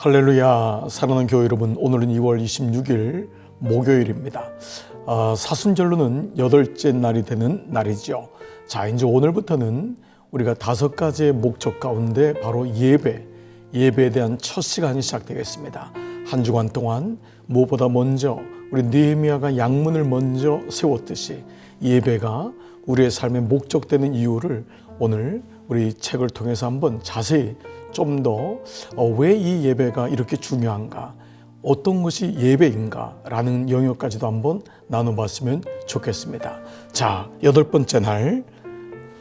할렐루야. 사랑하는 교회 여러분, 오늘은 2월 26일 목요일입니다. 사순절로는 8째 날이 되는 날이죠. 자, 이제 오늘부터는 우리가 5가지의 목적 가운데 바로 예배에 대한 첫 시간이 시작되겠습니다. 한 주간 동안 무엇보다 먼저 우리 느헤미야가 양문을 먼저 세웠듯이 예배가 우리의 삶의 목적되는 이유를 오늘 우리 책을 통해서 한번 자세히 좀 더 왜 이 예배가 이렇게 중요한가, 어떤 것이 예배인가 라는 영역까지도 한번 나눠봤으면 좋겠습니다. 자, 8번째 날.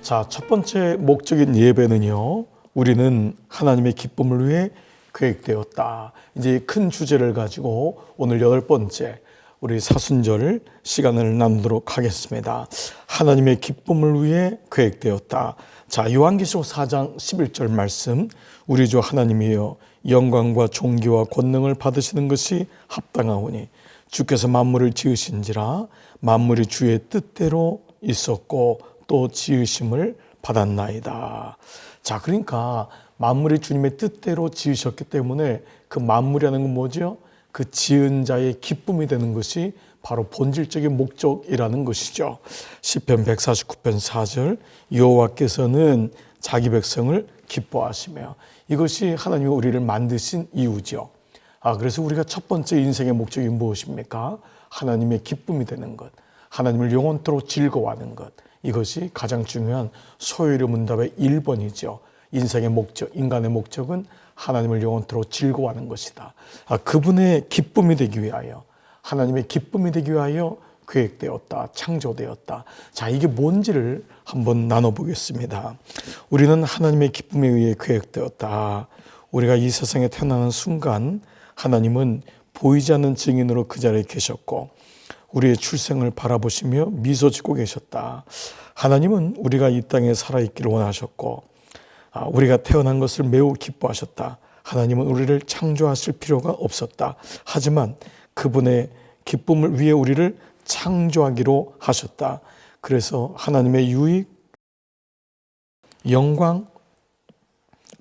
자, 첫 번째 목적인 예배는요, 우리는 하나님의 기쁨을 위해 계획되었다. 이제 큰 주제를 가지고 오늘 8번째 우리 사순절 시간을 나누도록 하겠습니다. 하나님의 기쁨을 위해 계획되었다. 자, 요한계시록 4장 11절 말씀. 우리 주 하나님이여 영광과 존귀와 권능을 받으시는 것이 합당하오니 주께서 만물을 지으신지라 만물이 주의 뜻대로 있었고 또 지으심을 받았나이다. 자, 그러니까 만물이 주님의 뜻대로 지으셨기 때문에 그 만물이라는 건 뭐죠? 그 지은 자의 기쁨이 되는 것이 바로 본질적인 목적이라는 것이죠. 시편 149편 4절 여호와께서는 자기 백성을 기뻐하시며, 이것이 하나님이 우리를 만드신 이유죠. 그래서 우리가 첫 번째 인생의 목적이 무엇입니까? 하나님의 기쁨이 되는 것, 하나님을 영원토록 즐거워하는 것, 이것이 가장 중요한 소요리 문답의 1번이죠. 인생의 목적, 인간의 목적은 하나님을 영원토록 즐거워하는 것이다. 그분의 기쁨이 되기 위하여, 하나님의 기쁨이 되기 위하여 계획되었다, 창조되었다. 자, 이게 뭔지를 한번 나눠보겠습니다. 우리는 하나님의 기쁨에 의해 계획되었다. 우리가 이 세상에 태어나는 순간 하나님은 보이지 않는 증인으로 그 자리에 계셨고 우리의 출생을 바라보시며 미소 짓고 계셨다. 하나님은 우리가 이 땅에 살아있기를 원하셨고 우리가 태어난 것을 매우 기뻐하셨다. 하나님은 우리를 창조하실 필요가 없었다. 하지만 그분의 기쁨을 위해 우리를 창조하기로 하셨다. 그래서 하나님의 유익, 영광,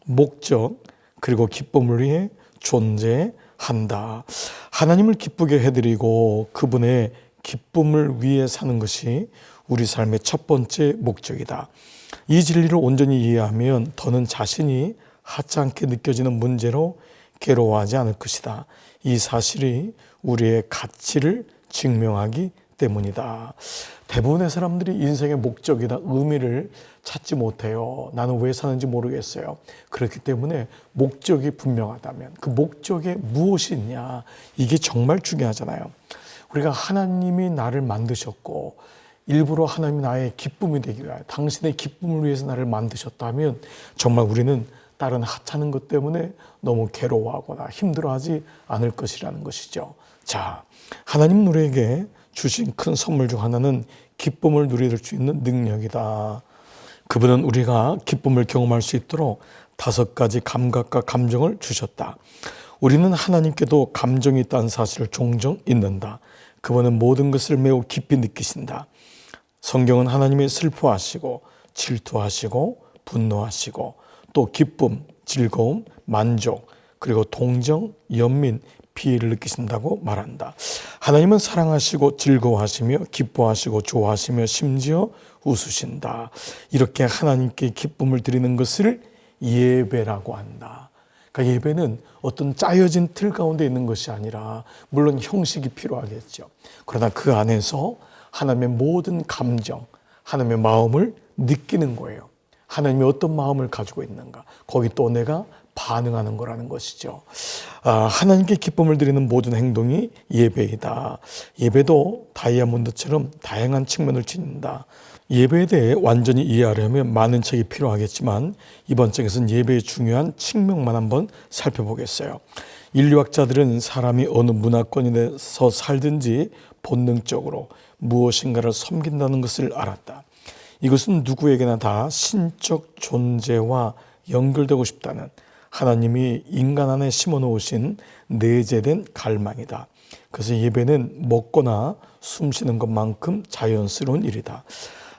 목적, 그리고 기쁨을 위해 존재한다. 하나님을 기쁘게 해드리고 그분의 기쁨을 위해 사는 것이 우리 삶의 첫 번째 목적이다. 이 진리를 온전히 이해하면 더는 자신이 하찮게 느껴지는 문제로 괴로워하지 않을 것이다. 이 사실이 우리의 가치를 증명하기 때문이다. 대부분의 사람들이 인생의 목적이나 의미를 찾지 못해요. 나는 왜 사는지 모르겠어요. 그렇기 때문에 목적이 분명하다면 그 목적에 무엇이 있냐, 이게 정말 중요하잖아요. 우리가 하나님이 나를 만드셨고 일부러 하나님이 나의 기쁨이 되기 위하여, 당신의 기쁨을 위해서 나를 만드셨다면 정말 우리는 다른 하찮은 것 때문에 너무 괴로워하거나 힘들어하지 않을 것이라는 것이죠. 자, 하나님은 우리에게 주신 큰 선물 중 하나는 기쁨을 누릴 수 있는 능력이다. 그분은 우리가 기쁨을 경험할 수 있도록 5가지 감각과 감정을 주셨다. 우리는 하나님께도 감정이 있다는 사실을 종종 잊는다. 그분은 모든 것을 매우 깊이 느끼신다. 성경은 하나님이 슬퍼하시고 질투하시고 분노하시고 또 기쁨, 즐거움, 만족, 그리고 동정, 연민, 피해를 느끼신다고 말한다. 하나님은 사랑하시고 즐거워하시며 기뻐하시고 좋아하시며 심지어 웃으신다. 이렇게 하나님께 기쁨을 드리는 것을 예배라고 한다. 그러니까 예배는 어떤 짜여진 틀 가운데 있는 것이 아니라, 물론 형식이 필요하겠죠. 그러나 그 안에서 하나님의 모든 감정, 하나님의 마음을 느끼는 거예요. 하나님이 어떤 마음을 가지고 있는가, 거기 또 내가 반응하는 거라는 것이죠. 하나님께 기쁨을 드리는 모든 행동이 예배이다. 예배도 다이아몬드처럼 다양한 측면을 지닌다. 예배에 대해 완전히 이해하려면 많은 책이 필요하겠지만 이번 책에서는 예배의 중요한 측면만 한번 살펴보겠어요. 인류학자들은 사람이 어느 문화권에서 살든지 본능적으로 무엇인가를 섬긴다는 것을 알았다. 이것은 누구에게나 다 신적 존재와 연결되고 싶다는 하나님이 인간 안에 심어놓으신 내재된 갈망이다. 그래서 예배는 먹거나 숨쉬는 것만큼 자연스러운 일이다.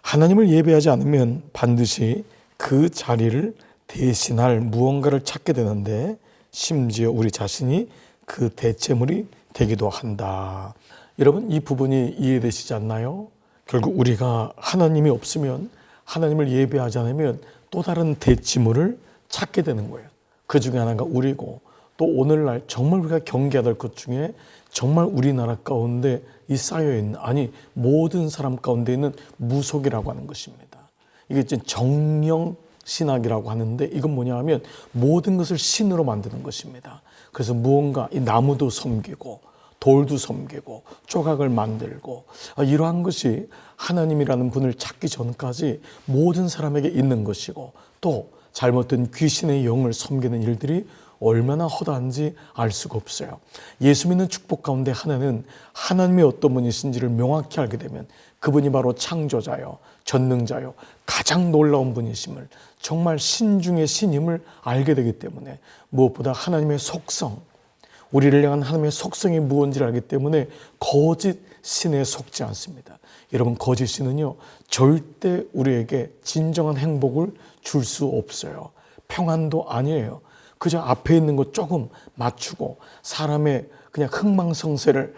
하나님을 예배하지 않으면 반드시 그 자리를 대신할 무언가를 찾게 되는데 심지어 우리 자신이 그 대체물이 되기도 한다. 여러분, 이 부분이 이해되시지 않나요? 결국 우리가 하나님이 없으면, 하나님을 예배하지 않으면 또 다른 대체물을 찾게 되는 거예요. 그 중에 하나가 우리고, 또 오늘날 정말 우리가 경계해야 될 것 중에 정말 우리나라 가운데 이 쌓여있는, 아니 모든 사람 가운데 있는 무속이라고 하는 것입니다. 이게 이제 정령신학이라고 하는데, 이건 뭐냐 하면 모든 것을 신으로 만드는 것입니다. 그래서 무언가 이 나무도 섬기고 돌도 섬기고 조각을 만들고, 이러한 것이 하나님이라는 분을 찾기 전까지 모든 사람에게 있는 것이고, 또 잘못된 귀신의 영을 섬기는 일들이 얼마나 허다한지 알 수가 없어요. 예수 믿는 축복 가운데 하나는 하나님이 어떤 분이신지를 명확히 알게 되면 그분이 바로 창조자요, 전능자요, 가장 놀라운 분이심을, 정말 신 중의 신임을 알게 되기 때문에, 무엇보다 하나님의 속성, 우리를 향한 하나님의 속성이 무엇인지를 알기 때문에 거짓 신에 속지 않습니다. 여러분, 거짓 신은요 절대 우리에게 진정한 행복을 줄 수 없어요. 평안도 아니에요. 그저 앞에 있는 것 조금 맞추고 사람의 그냥 흥망성쇠를,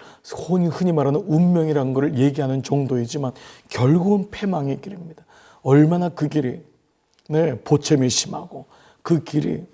흔히 말하는 운명이라는 것을 얘기하는 정도이지만 결국은 패망의 길입니다. 얼마나 그 길이 보채미 심하고 그 길이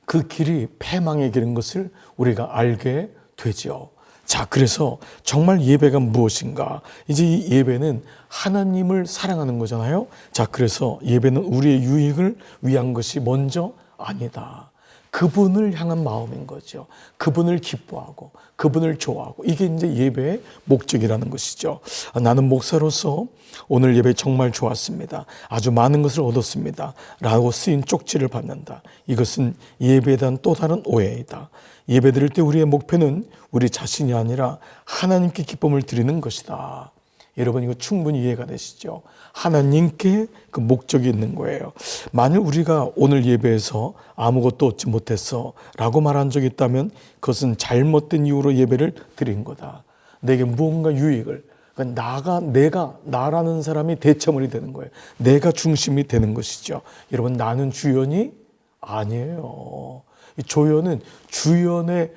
그 길이 패망의 길인 것을 우리가 알게 되죠. 자, 그래서 정말 예배가 무엇인가? 이제 이 예배는 하나님을 사랑하는 거잖아요. 자, 그래서 예배는 우리의 유익을 위한 것이 먼저 아니다. 그분을 향한 마음인 거죠. 그분을 기뻐하고 그분을 좋아하고, 이게 이제 예배의 목적이라는 것이죠. 나는 목사로서 오늘 예배 정말 좋았습니다. 아주 많은 것을 얻었습니다. 라고 쓰인 쪽지를 받는다. 이것은 예배에 대한 또 다른 오해이다. 예배 드릴 때 우리의 목표는 우리 자신이 아니라 하나님께 기쁨을 드리는 것이다. 여러분, 이거 충분히 이해가 되시죠? 하나님께 그 목적이 있는 거예요. 만일 우리가 오늘 예배에서 아무것도 얻지 못했어 라고 말한 적이 있다면 그것은 잘못된 이유로 예배를 드린 거다. 내게 무언가 유익을, 그러니까 나라는 사람이 대체물이 되는 거예요. 내가 중심이 되는 것이죠. 여러분, 나는 주연이 아니에요. 이 조연은 주연의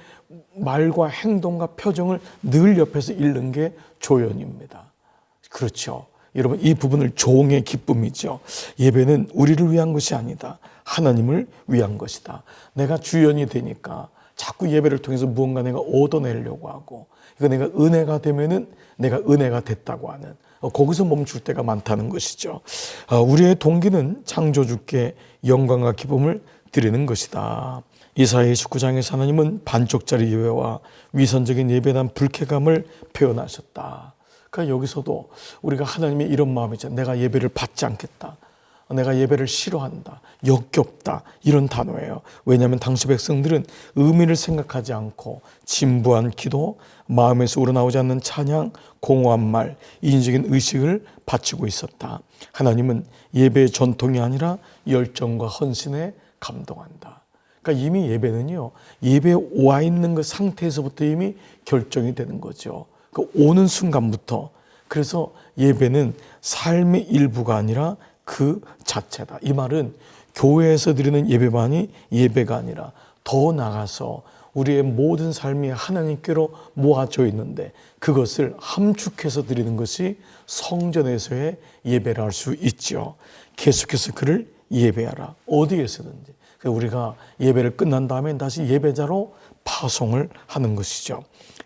말과 행동과 표정을 늘 옆에서 읽는 게 조연입니다. 그렇죠. 여러분, 이 부분을 종의 기쁨이죠. 예배는 우리를 위한 것이 아니다. 하나님을 위한 것이다. 내가 주연이 되니까 자꾸 예배를 통해서 무언가 내가 얻어내려고 하고, 이거 내가 은혜가 되면은 내가 은혜가 됐다고 하는, 거기서 멈출 때가 많다는 것이죠. 우리의 동기는 창조주께 영광과 기쁨을 드리는 것이다. 이사야 29장에서 하나님은 반쪽짜리 예배와 위선적인 예배에 대한 불쾌감을 표현하셨다. 그러니까 여기서도 우리가 하나님의 이런 마음이죠. 내가 예배를 받지 않겠다. 내가 예배를 싫어한다. 역겹다. 이런 단어예요. 왜냐하면 당시 백성들은 의미를 생각하지 않고 진부한 기도, 마음에서 우러나오지 않는 찬양, 공허한 말, 인적인 의식을 바치고 있었다. 하나님은 예배의 전통이 아니라 열정과 헌신에 감동한다. 그러니까 이미 예배는요, 예배에 와 있는 그 상태에서부터 이미 결정이 되는 거죠. 그 오는 순간부터. 그래서 예배는 삶의 일부가 아니라 그 자체다. 이 말은 교회에서 드리는 예배만이 예배가 아니라 더 나가서 우리의 모든 삶이 하나님께로 모아져 있는데 그것을 함축해서 드리는 것이 성전에서의 예배라 할 수 있죠. 계속해서 그를 예배하라. 어디에서든지. 우리가 예배를 끝난 다음에 다시 예배자로 파송을 하는 것이죠.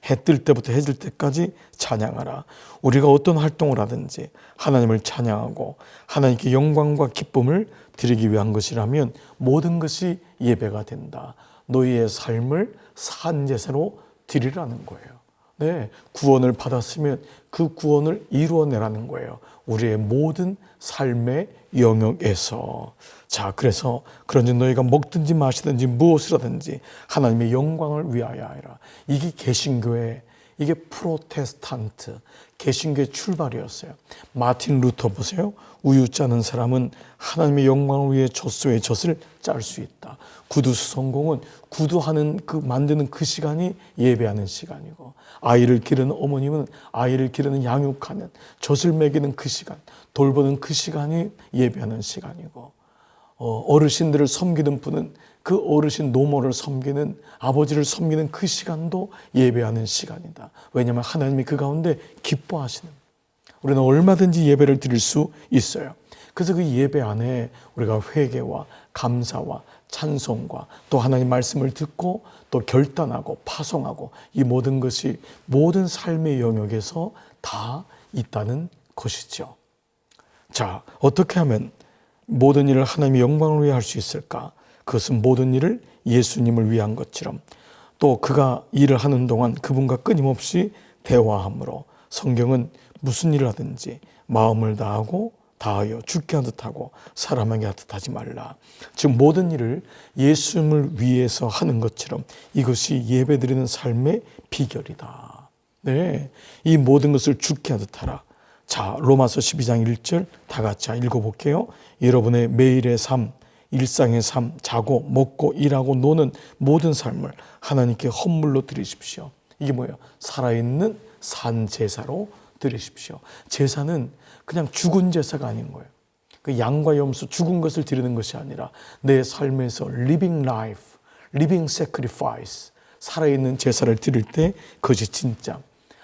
해 뜰 때부터 해 질 때까지 찬양하라. 우리가 어떤 활동을 하든지 하나님을 찬양하고 하나님께 영광과 기쁨을 드리기 위한 것이라면 모든 것이 예배가 된다. 너희의 삶을 산제사로 드리라는 거예요. 네, 구원을 받았으면 그 구원을 이루어내라는 거예요. 우리의 모든 삶의 영역에서. 자, 그래서 그런지 너희가 먹든지 마시든지 무엇을 하든지 하나님의 영광을 위하여 하라. 이게 개신교의, 이게 프로테스탄트 개신교의 출발이었어요. 마틴 루터 보세요. 우유 짜는 사람은 하나님의 영광을 위해 젖소의 젖을 짤 수 있다. 구두 수성공은 구두하는 만드는 그 시간이 예배하는 시간이고, 아이를 기르는 어머님은 아이를 기르는 양육하는 젖을 먹이는 그 시간, 돌보는 그 시간이 예배하는 시간이고, 어르신들을 섬기는 분은 그 어르신 노모를 섬기는, 아버지를 섬기는 그 시간도 예배하는 시간이다. 왜냐하면 하나님이 그 가운데 기뻐하시는, 우리는 얼마든지 예배를 드릴 수 있어요. 그래서 그 예배 안에 우리가 회개와 감사와 찬송과 또 하나님 말씀을 듣고 또 결단하고 파송하고, 이 모든 것이 모든 삶의 영역에서 다 있다는 것이죠. 자, 어떻게 하면 모든 일을 하나님의 영광을 위해 할 수 있을까? 그것은 모든 일을 예수님을 위한 것처럼, 또 그가 일을 하는 동안 그분과 끊임없이 대화함으로, 성경은 무슨 일을 하든지 마음을 다하여 죽게 하듯 하고 사람에게 하듯 하지 말라. 즉 모든 일을 예수님을 위해서 하는 것처럼 이것이 예배드리는 삶의 비결이다. 네, 이 모든 것을 죽게 하듯 하라. 자, 로마서 12장 1절 다 같이 읽어볼게요. 여러분의 매일의 삶, 일상의 삶, 자고 먹고 일하고 노는 모든 삶을 하나님께 헌물로 드리십시오. 이게 뭐예요? 살아있는 산 제사로 드리십시오. 제사는 그냥 죽은 제사가 아닌 거예요. 그 양과 염소 죽은 것을 드리는 것이 아니라 내 삶에서 living life, living sacrifice, 살아있는 제사를 드릴 때 그것이 진짜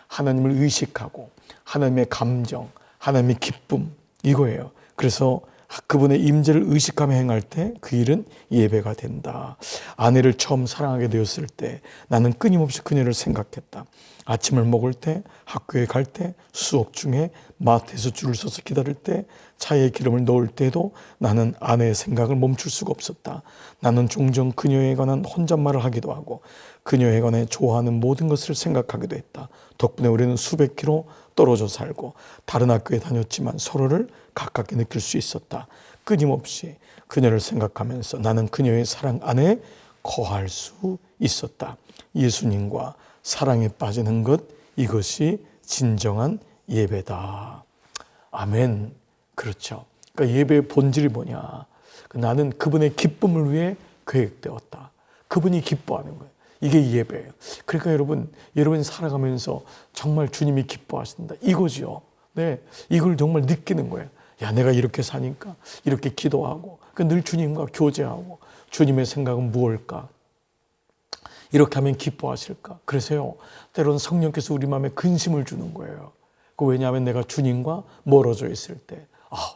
하나님을 의식하고 하나님의 감정, 하나님의 기쁨, 이거예요. 그래서 그분의 임재를 의식하며 행할 때 그 일은 예배가 된다. 아내를 처음 사랑하게 되었을 때 나는 끊임없이 그녀를 생각했다. 아침을 먹을 때, 학교에 갈 때, 수업 중에, 마트에서 줄을 서서 기다릴 때, 차에 기름을 넣을 때도 나는 아내의 생각을 멈출 수가 없었다. 나는 종종 그녀에 관한 혼잣말을 하기도 하고 그녀에 관해 좋아하는 모든 것을 생각하기도 했다. 덕분에 우리는 수백 킬로 떨어져 살고 다른 학교에 다녔지만 서로를 가깝게 느낄 수 있었다. 끊임없이 그녀를 생각하면서 나는 그녀의 사랑 안에 거할 수 있었다. 예수님과 사랑에 빠지는 것, 이것이 진정한 예배다. 아멘. 그렇죠. 그러니까 예배의 본질이 뭐냐? 나는 그분의 기쁨을 위해 계획되었다. 그분이 기뻐하는 거예요. 이게 예배예요. 그러니까 여러분 살아가면서 정말 주님이 기뻐하신다. 이거죠. 네, 이걸 정말 느끼는 거예요. 야, 내가 이렇게 사니까 이렇게 기도하고 늘 주님과 교제하고 주님의 생각은 무엇일까? 이렇게 하면 기뻐하실까? 그래서요, 때로는 성령께서 우리 마음에 근심을 주는 거예요. 왜냐하면 내가 주님과 멀어져 있을 때,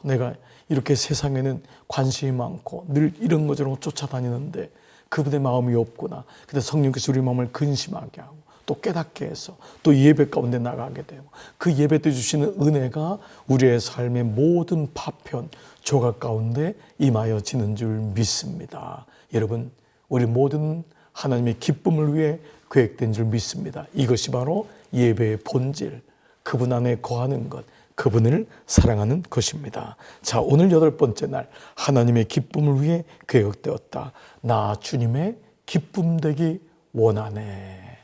내가 이렇게 세상에는 관심이 많고 늘 이런 것으로 쫓아다니는데 그분의 마음이 없구나. 근데 성령께서 우리 마음을 근심하게 하고 또 깨닫게 해서 또 예배 가운데 나가게 되고, 그 예배 때 주시는 은혜가 우리의 삶의 모든 파편, 조각 가운데 임하여지는 줄 믿습니다. 여러분, 우리 모든 하나님의 기쁨을 위해 계획된 줄 믿습니다. 이것이 바로 예배의 본질, 그분 안에 거하는 것, 그분을 사랑하는 것입니다. 자, 오늘 8번째 날, 하나님의 기쁨을 위해 계획되었다. 나 주님의 기쁨 되기 원하네.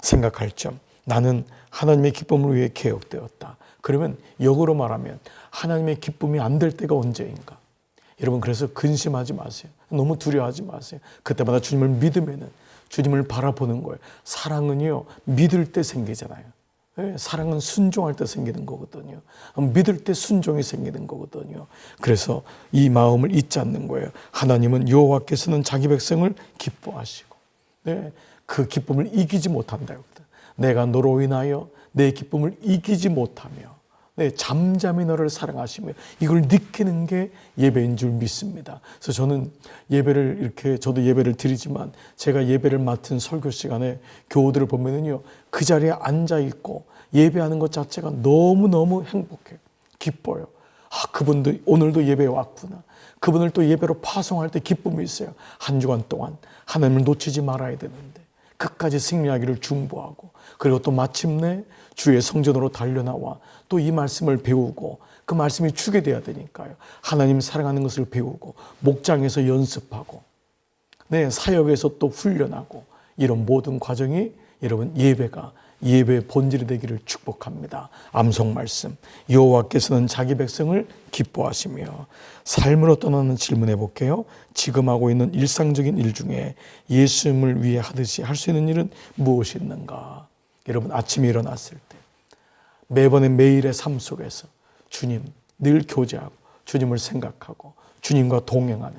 생각할 점, 나는 하나님의 기쁨을 위해 계획되었다. 그러면 역으로 말하면 하나님의 기쁨이 안 될 때가 언제인가? 여러분, 그래서 근심하지 마세요. 너무 두려워하지 마세요. 그때마다 주님을 믿으면은 주님을 바라보는 거예요. 사랑은요, 믿을 때 생기잖아요. 사랑은 순종할 때 생기는 거거든요. 믿을 때 순종이 생기는 거거든요. 그래서 이 마음을 잊지 않는 거예요. 하나님은 여호와께서는 자기 백성을 기뻐하시고, 그 기쁨을 이기지 못한다. 내가 너로 인하여 내 기쁨을 이기지 못하며 잠잠히 너를 사랑하시며, 이걸 느끼는 게 예배인 줄 믿습니다. 그래서 저는 저도 예배를 드리지만 제가 예배를 맡은 설교 시간에 교우들을 보면은요, 그 자리에 앉아 있고 예배하는 것 자체가 너무너무 행복해요. 기뻐요. 그분도 오늘도 예배에 왔구나. 그분을 또 예배로 파송할 때 기쁨이 있어요. 한 주간 동안 하나님을 놓치지 말아야 되는데 끝까지 승리하기를 중보하고, 그리고 또 마침내 주의 성전으로 달려나와 또 이 말씀을 배우고 그 말씀이 주게 돼야 되니까요. 하나님 사랑하는 것을 배우고 목장에서 연습하고 사역에서 또 훈련하고, 이런 모든 과정이 여러분 예배의 본질이 되기를 축복합니다. 암송 말씀, 여호와께서는 자기 백성을 기뻐하시며. 삶으로 떠나는 질문해 볼게요. 지금 하고 있는 일상적인 일 중에 예수님을 위해 하듯이 할 수 있는 일은 무엇이 있는가? 여러분, 아침에 일어났을 때 매일의 삶 속에서 주님 늘 교제하고 주님을 생각하고 주님과 동행하는,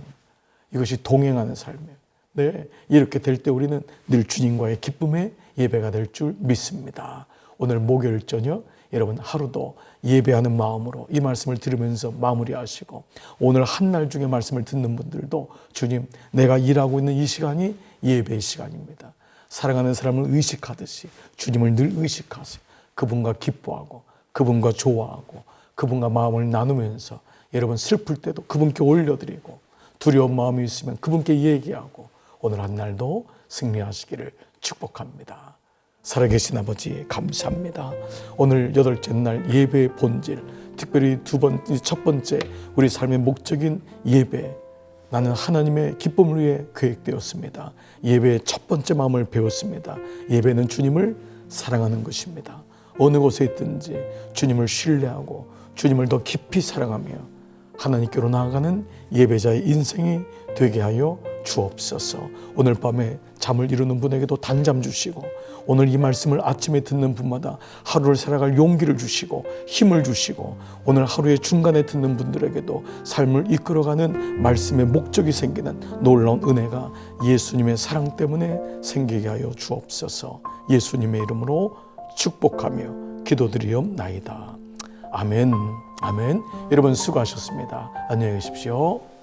이것이 동행하는 삶이에요. 네, 이렇게 될 때 우리는 늘 주님과의 기쁨의 예배가 될 줄 믿습니다. 오늘 목요일 저녁 여러분 하루도 예배하는 마음으로 이 말씀을 들으면서 마무리하시고, 오늘 한 날 중에 말씀을 듣는 분들도 주님, 내가 일하고 있는 이 시간이 예배의 시간입니다. 사랑하는 사람을 의식하듯이 주님을 늘 의식하세요. 그분과 기뻐하고 그분과 좋아하고 그분과 마음을 나누면서 여러분 슬플 때도 그분께 올려드리고, 두려운 마음이 있으면 그분께 얘기하고, 오늘 한 날도 승리하시기를 축복합니다. 살아계신 아버지 감사합니다. 오늘 8째 날 예배의 본질, 특별히 첫 번째 우리 삶의 목적인 예배, 나는 하나님의 기쁨을 위해 계획되었습니다. 예배의 첫 번째 마음을 배웠습니다. 예배는 주님을 사랑하는 것입니다. 어느 곳에 있든지 주님을 신뢰하고 주님을 더 깊이 사랑하며 하나님께로 나아가는 예배자의 인생이 되게 하여 주옵소서. 오늘 밤에 잠을 이루는 분에게도 단잠 주시고, 오늘 이 말씀을 아침에 듣는 분마다 하루를 살아갈 용기를 주시고 힘을 주시고, 오늘 하루의 중간에 듣는 분들에게도 삶을 이끌어가는 말씀의 목적이 생기는 놀라운 은혜가 예수님의 사랑 때문에 생기게 하여 주옵소서. 예수님의 이름으로 축복하며 기도드리옵나이다. 아멘. 아멘. 여러분 수고하셨습니다. 안녕히 계십시오.